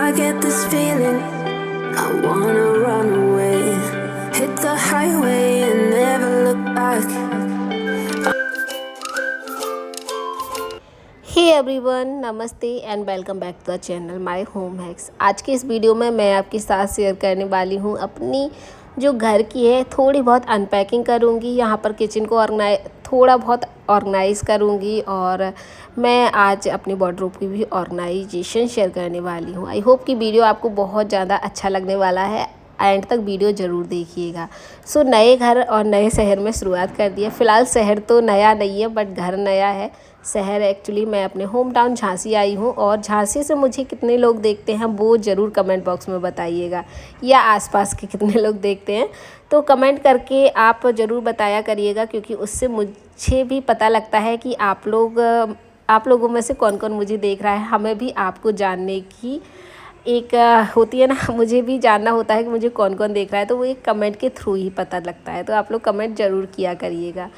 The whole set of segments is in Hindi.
I get this feeling I wanna run away, hit the highway and never look back. Hey everyone, नमस्ते and welcome back to the channel My Home Hacks. आज की इस वीडियो में मैं आपके साथ शेयर करने वाली हूँ अपनी जो घर की है थोड़ी बहुत अनपैकिंग करूँगी। यहाँ पर किचन को थोड़ा बहुत ऑर्गेनाइज़ करूँगी और मैं आज अपनी वार्डरोब की भी ऑर्गेनाइजेशन शेयर करने वाली हूँ। आई होप कि वीडियो आपको बहुत ज़्यादा अच्छा लगने वाला है, एंड तक वीडियो ज़रूर देखिएगा। सो नए घर और नए शहर में शुरुआत कर दी है। फ़िलहाल शहर तो नया नहीं है बट घर नया है। शहर एक्चुअली मैं अपने होम टाउन झांसी आई हूँ, और झांसी से मुझे कितने लोग देखते हैं वो ज़रूर कमेंट बॉक्स में बताइएगा, या आसपास के कितने लोग देखते हैं तो कमेंट करके आप ज़रूर बताया करिएगा, क्योंकि उससे मुझे भी पता लगता है कि आप लोगों में से कौन कौन मुझे देख रहा है। हमें भी आपको जानने की एक होती है ना, मुझे भी जानना होता है कि मुझे कौन कौन देख रहा है, तो वो एक कमेंट के थ्रू ही पता लगता है। तो आप लोग कमेंट ज़रूर किया करिएगा।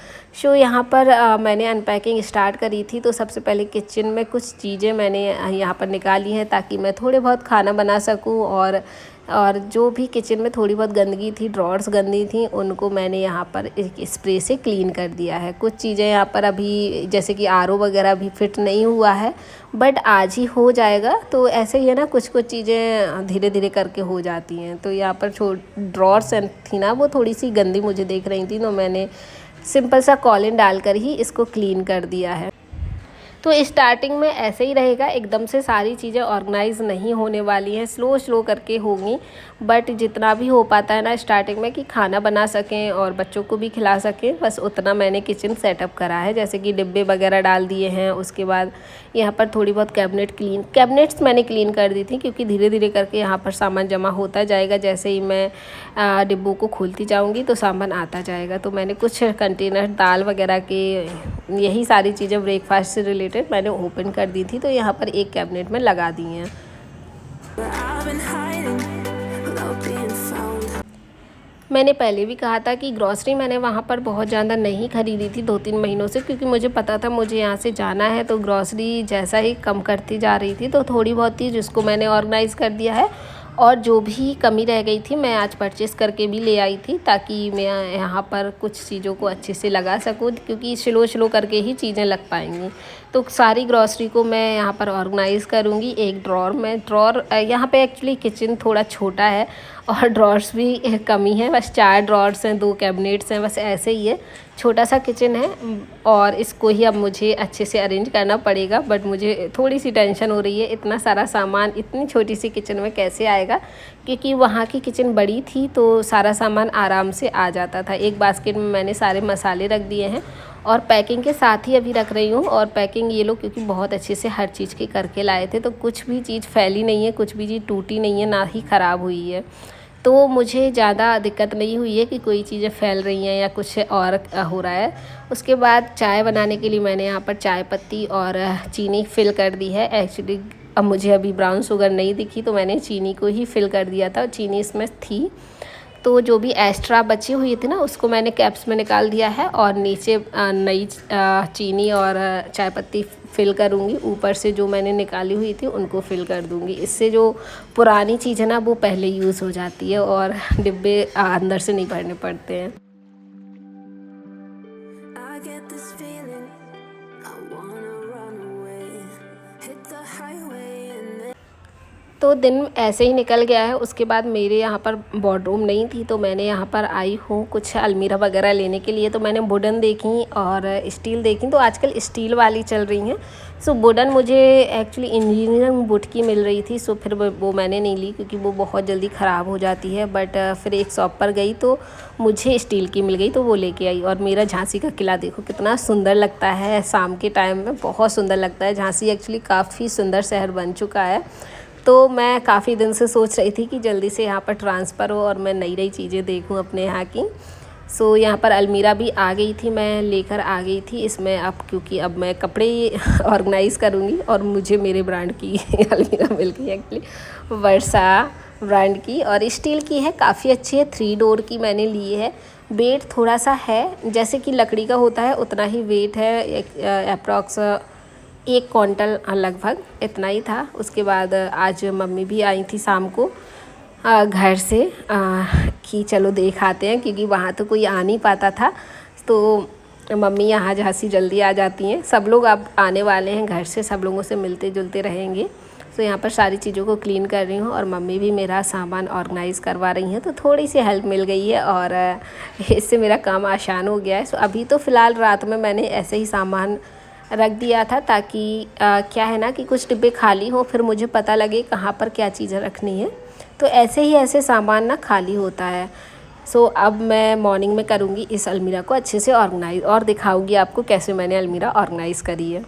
यहाँ पर मैंने अनपैकिंग स्टार्ट करी थी, तो सबसे पहले किचन में कुछ चीज़ें मैंने यहाँ पर निकाली हैं ताकि मैं थोड़े बहुत खाना बना सकूँ, और जो भी किचन में थोड़ी बहुत गंदगी थी, ड्रॉर्स गंदी थी, उनको मैंने यहाँ पर एक स्प्रे से क्लीन कर दिया है। कुछ चीज़ें यहाँ पर अभी जैसे कि आरओ वगैरह भी फिट नहीं हुआ है, बट आज ही हो जाएगा। तो ऐसे ही है ना, कुछ कुछ चीज़ें धीरे धीरे करके हो जाती हैं। तो यहाँ पर ड्रॉर्स थी ना, वो थोड़ी सी गंदी मुझे देख रही थी, तो मैंने सिंपल सा कॉलिन डालकर ही इसको क्लीन कर दिया है। तो स्टार्टिंग में ऐसे ही रहेगा, एकदम से सारी चीज़ें ऑर्गेनाइज नहीं होने वाली हैं, स्लो स्लो करके होंगी। बट जितना भी हो पाता है ना स्टार्टिंग में, कि खाना बना सकें और बच्चों को भी खिला सकें, बस उतना मैंने किचन सेटअप करा है। जैसे कि डिब्बे वगैरह डाल दिए हैं, उसके बाद यहाँ पर थोड़ी बहुत कैबिनेट्स मैंने क्लीन कर दी थी, क्योंकि धीरे धीरे करके यहाँ पर सामान जमा होता जाएगा। जैसे ही मैं डिब्बों को खोलती जाऊँगी तो सामान आता जाएगा। तो मैंने कुछ कंटेनर दाल वगैरह के, यही सारी चीज़ें ब्रेकफास्ट से रिलेटेड मैंने ओपन कर दी थी, तो यहाँ पर एक कैबिनेट में लगा दी हैं। मैंने पहले भी कहा था कि ग्रॉसरी मैंने वहाँ पर बहुत ज़्यादा नहीं ख़रीदी थी 2-3 महीनों से, क्योंकि मुझे पता था मुझे यहाँ से जाना है। तो ग्रॉसरी जैसा ही कम करती जा रही थी, तो थोड़ी बहुत थी जिसको मैंने ऑर्गेनाइज़ कर दिया है, और जो भी कमी रह गई थी मैं आज परचेस करके भी ले आई थी, ताकि मैं यहाँ पर कुछ चीज़ों को अच्छे से लगा सकूँ, क्योंकि स्लो करके ही चीज़ें लग पाएंगी। तो सारी ग्रॉसरी को मैं यहाँ पर ऑर्गेनाइज़ करूँगी एक ड्रॉर में। यहाँ पे एक्चुअली किचन थोड़ा छोटा है और ड्रॉर्स भी कमी है, बस 4 ड्रॉर्स हैं, 2 कैबिनेट्स हैं, बस ऐसे ही है, छोटा सा किचन है। और इसको ही अब मुझे अच्छे से अरेंज करना पड़ेगा। बट मुझे थोड़ी सी टेंशन हो रही है, इतना सारा सामान इतनी छोटी सी किचन में कैसे आएगा, क्योंकि वहाँ की किचन बड़ी थी तो सारा सामान आराम से आ जाता था। एक बास्केट में मैंने सारे मसाले रख दिए हैं, और पैकिंग के साथ ही अभी रख रही हूँ। और पैकिंग ये लोग क्योंकि बहुत अच्छे से हर चीज़ की करके लाए थे, तो कुछ भी चीज़ फैली नहीं है, कुछ भी चीज़ टूटी नहीं है, ना ही ख़राब हुई है। तो मुझे ज़्यादा दिक्कत नहीं हुई है कि कोई चीज़ें फैल रही हैं या कुछ और हो रहा है। उसके बाद चाय बनाने के लिए मैंने यहाँ पर चाय पत्ती और चीनी फिल कर दी है। एक्चुअली अब मुझे अभी ब्राउन शुगर नहीं दिखी, तो मैंने चीनी को ही फिल कर दिया था, चीनी इसमें थी। तो जो भी एक्स्ट्रा बची हुई थी ना, उसको मैंने कैप्स में निकाल दिया है, और नीचे नई चीनी और चाय पत्ती फिल करूँगी। ऊपर से जो मैंने निकाली हुई थी उनको फिल कर दूँगी। इससे जो पुरानी चीज़ है ना वो पहले यूज़ हो जाती है, और डिब्बे अंदर से नहीं भरने पड़ते हैं। तो दिन ऐसे ही निकल गया है। उसके बाद मेरे यहाँ पर वार्डरोब नहीं थी, तो मैंने यहाँ पर आई हूँ कुछ अलमीरा वगैरह लेने के लिए। तो मैंने वुडन देखी और स्टील देखी, तो आजकल स्टील वाली चल रही हैं। सो वुडन मुझे एक्चुअली इंजीनियरिंग वुड की मिल रही थी, सो फिर वो मैंने नहीं ली, क्योंकि वो बहुत जल्दी ख़राब हो जाती है। बट फिर एक शॉप पर गई तो मुझे स्टील की मिल गई, तो वो लेके आई। और मेरा झांसी का किला देखो कितना सुंदर लगता है, शाम के टाइम में बहुत सुंदर लगता है। झांसी एक्चुअली काफ़ी सुंदर शहर बन चुका है। तो मैं काफ़ी दिन से सोच रही थी कि जल्दी से यहाँ पर ट्रांसफ़र हो और मैं नई नई चीज़ें देखूँ अपने यहाँ की। सो यहाँ पर अलमीरा भी आ गई थी, मैं लेकर आ गई थी इसमें। अब क्योंकि अब मैं कपड़े ऑर्गेनाइज़ करूँगी, और मुझे मेरे ब्रांड की अलमीरा मिल गई एक्चुअली, वर्षा ब्रांड की, और स्टील की है, काफ़ी अच्छी है। 3 डोर की मैंने ली है। वेट थोड़ा सा है, जैसे कि लकड़ी का होता है उतना ही वेट है, अप्रॉक्स 1 क्विंटल लगभग इतना ही था। उसके बाद आज मम्मी भी आई थी शाम को घर से कि चलो देख आते हैं, क्योंकि वहाँ तो कोई आ नहीं पाता था। तो मम्मी यहाँ झांसी जल्दी आ जाती हैं। सब लोग अब आने वाले हैं घर से, सब लोगों से मिलते जुलते रहेंगे। तो यहाँ पर सारी चीज़ों को क्लीन कर रही हूँ और मम्मी भी मेरा सामान ऑर्गेनाइज़ करवा रही हैं, तो थोड़ी सी हेल्प मिल गई है और इससे मेरा काम आसान हो गया है। सो अभी तो फ़िलहाल रात में मैंने ऐसे ही सामान रख दिया था, ताकि क्या है ना कि कुछ डिब्बे खाली हों, फिर मुझे पता लगे कहाँ पर क्या चीज़ें रखनी है। तो ऐसे ही ऐसे सामान ना खाली होता है। सो अब मैं मॉर्निंग में करूँगी इस अलमीरा को अच्छे से ऑर्गेनाइज़ और दिखाऊँगी आपको कैसे मैंने अलमीरा ऑर्गेनाइज़ करी है।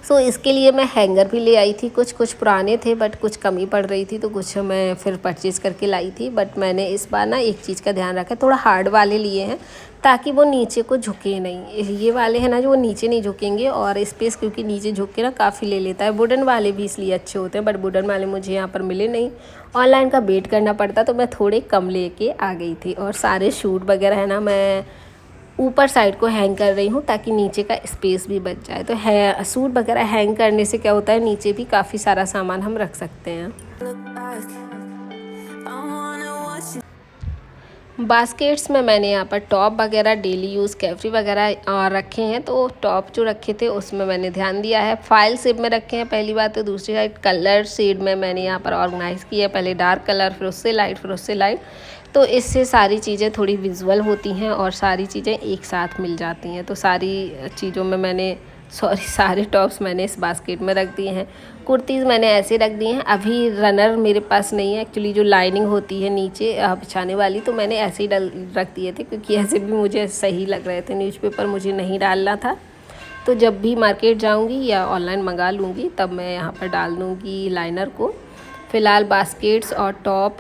सो इसके लिए मैं हैंगर भी ले आई थी। कुछ पुराने थे बट कुछ कमी पड़ रही थी, तो कुछ मैं फिर परचेज़ करके लाई थी। बट मैंने इस बार ना एक चीज़ का ध्यान रखा, थोड़ा हार्ड वाले लिए हैं ताकि वो नीचे को झुके नहीं। ये वाले हैं ना जो वो नीचे नहीं झुकेंगे, और स्पेस क्योंकि नीचे झुक के ना काफ़ी ले लेता है। वुडन वाले भी इसलिए अच्छे होते हैं, बट वुडन वाले मुझे यहाँ पर मिले नहीं, ऑनलाइन का वेट करना पड़ता, तो मैं थोड़े कम लेके आ गई थी। और सारे शूट वगैरह है ना मैं ऊपर साइड को हैंग कर रही हूँ ताकि नीचे का स्पेस भी बच जाए। तो है सूट वगैरह हैंग करने से क्या होता है, नीचे भी काफ़ी सारा सामान हम रख सकते हैं। बास्केट्स में मैंने यहाँ पर टॉप वगैरह डेली यूज़ कैफरी वगैरह रखे हैं। तो टॉप जो रखे थे उसमें मैंने ध्यान दिया है, फाइल शेप में रखे हैं पहली बात। तो दूसरी साइड कलर शेड में मैंने यहाँ पर ऑर्गेनाइज़ किया है, पहले डार्क कलर फिर उससे लाइट फिर उससे लाइट। तो इससे सारी चीज़ें थोड़ी विजुअल होती हैं और सारी चीज़ें एक साथ मिल जाती हैं। तो सारी चीज़ों में सारे टॉप्स मैंने इस बास्केट में रख दिए हैं। कुर्तीज़ मैंने ऐसे रख दिए हैं। अभी रनर मेरे पास नहीं है एक्चुअली, जो लाइनिंग होती है नीचे बिछाने वाली, तो मैंने ऐसे ही रख दिए थे, क्योंकि ऐसे भी मुझे सही लग रहे थे। न्यूज़पेपर मुझे नहीं डालना था, तो जब भी मार्केट जाऊंगी या ऑनलाइन मंगा लूँगी तब मैं यहाँ पर डाल दूँगी लाइनर को। फ़िलहाल बास्केट्स और टॉप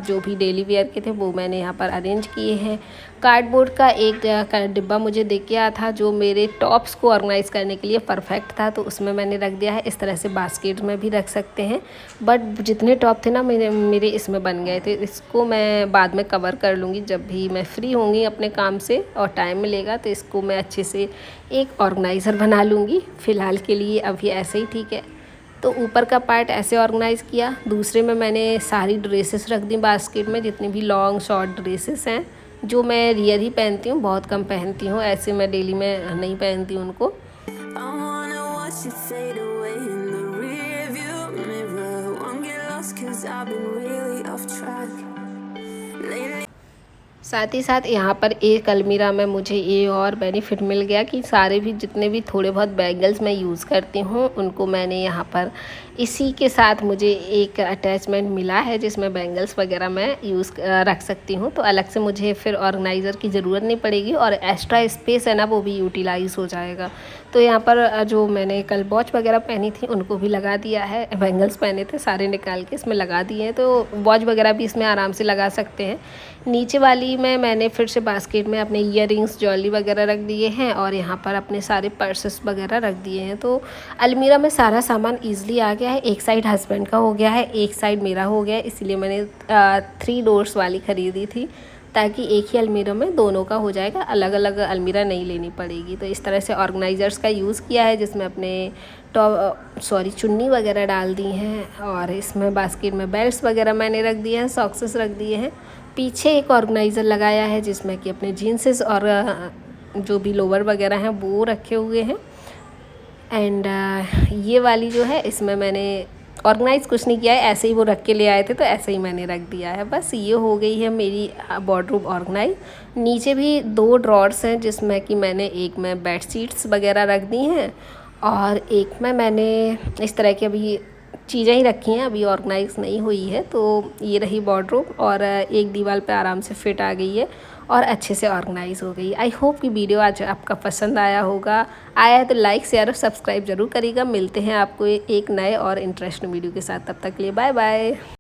जो भी डेली वेयर के थे वो मैंने यहाँ पर अरेंज किए हैं। कार्डबोर्ड का एक डिब्बा मुझे देख के आया था जो मेरे टॉप्स को ऑर्गेनाइज़ करने के लिए परफेक्ट था, तो उसमें मैंने रख दिया है। इस तरह से बास्केट में भी रख सकते हैं, बट जितने टॉप थे ना मेरे इसमें बन गए थे। इसको मैं बाद में कवर कर लूँगी जब भी मैं फ्री होंगी अपने काम से और टाइम मिलेगा, तो इसको मैं अच्छे से एक ऑर्गेनाइज़र बना लूँगी। फ़िलहाल के लिए अभी ऐसे ही ठीक है। तो ऊपर का पार्ट ऐसे ऑर्गेनाइज़ किया। दूसरे में मैंने सारी ड्रेसेस रख दी बास्केट में, जितनी भी लॉन्ग शॉर्ट ड्रेसेस हैं जो मैं रियर ही पहनती हूँ, बहुत कम पहनती हूँ, ऐसे मैं डेली में नहीं पहनती हूँ उनको। साथ ही साथ यहाँ पर एक अलमीरा में मुझे ये और बेनिफिट मिल गया कि सारे भी जितने भी थोड़े बहुत बैंगल्स मैं यूज़ करती हूँ उनको मैंने यहाँ पर इसी के साथ मुझे एक अटैचमेंट मिला है, जिसमें बैंगल्स वगैरह मैं रख सकती हूँ। तो अलग से मुझे फिर ऑर्गेनाइज़र की ज़रूरत नहीं पड़ेगी और एक्स्ट्रा स्पेस है ना वो भी यूटिलाइज़ हो जाएगा। तो यहाँ पर जो मैंने कल वॉच वगैरह पहनी थी उनको भी लगा दिया है, बैंगल्स पहने थे सारे निकाल के इसमें लगा दिए हैं, तो वॉच वगैरह भी इसमें आराम से लगा सकते हैं। नीचे वाली में मैंने फिर से बास्केट में अपने ईयररिंग्स ज्वेलरी वगैरह रख दिए हैं और यहाँ पर अपने सारे पर्सेस वगैरह रख दिए हैं। तो अलमीरा में सारा सामान ईजिली आ गया है। एक साइड हस्बैंड का हो गया है, एक साइड मेरा हो गया है, इसलिए मैंने 3 डोर्स वाली ख़रीदी थी ताकि एक ही अलमीरा में दोनों का हो जाएगा, अलग अलग अलमीरा नहीं लेनी पड़ेगी। तो इस तरह से ऑर्गेनाइज़र्स का यूज़ किया है, जिसमें अपने चुन्नी वगैरह डाल दी हैं और इसमें बास्केट में बेल्ट्स वगैरह मैंने रख दिए हैं, सॉक्सेस रख दिए हैं। पीछे एक ऑर्गेनाइज़र लगाया है जिसमें कि अपने जीन्सेस और जो भी लोवर वगैरह हैं वो रखे हुए हैं। एंड ये वाली जो है इसमें मैंने ऑर्गेनाइज़ कुछ नहीं किया है, ऐसे ही वो रख के ले आए थे तो ऐसे ही मैंने रख दिया है। बस ये हो गई है मेरी वार्डरोब ऑर्गेनाइज। नीचे भी 2 ड्रॉर्स हैं जिसमें कि मैंने एक में बेड शीट्स वगैरह रख दी हैं और एक में मैंने इस तरह की अभी चीज़ें ही रखी हैं, अभी ऑर्गेनाइज नहीं हुई है। तो ये रही वार्डरोब और एक दीवार पे आराम से फिट आ गई है और अच्छे से ऑर्गेनाइज हो गई। आई होप कि वीडियो आज आपका पसंद आया होगा। आया है तो लाइक शेयर और सब्सक्राइब जरूर करिएगा। मिलते हैं आपको एक नए और इंटरेस्टिंग वीडियो के साथ, तब तक के लिए बाय बाय।